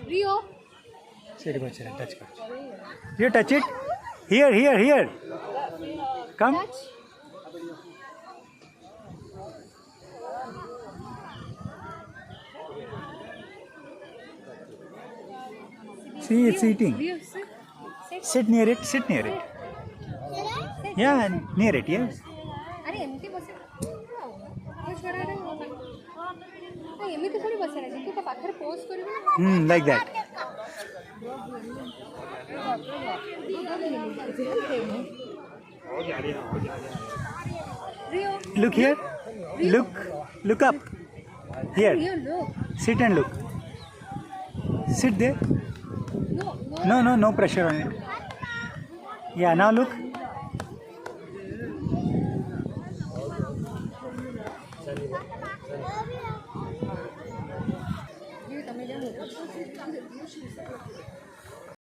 Rio. Sit, go, touch it. You touch it. Here. Come. Touch. See, it's eating. Rio, sit. Sit near it. Yeah, near it. Yes. अरे एमती बसे ये छोड़ा रे आ एमती थोड़ी बसे रे तू तो पाखर पोज करबे Like that. Rio. Look here. Look up. Here. Rio, look. Sit and look. Sit there. No pressure on it. Yeah, now look. Rio, તમે જાણો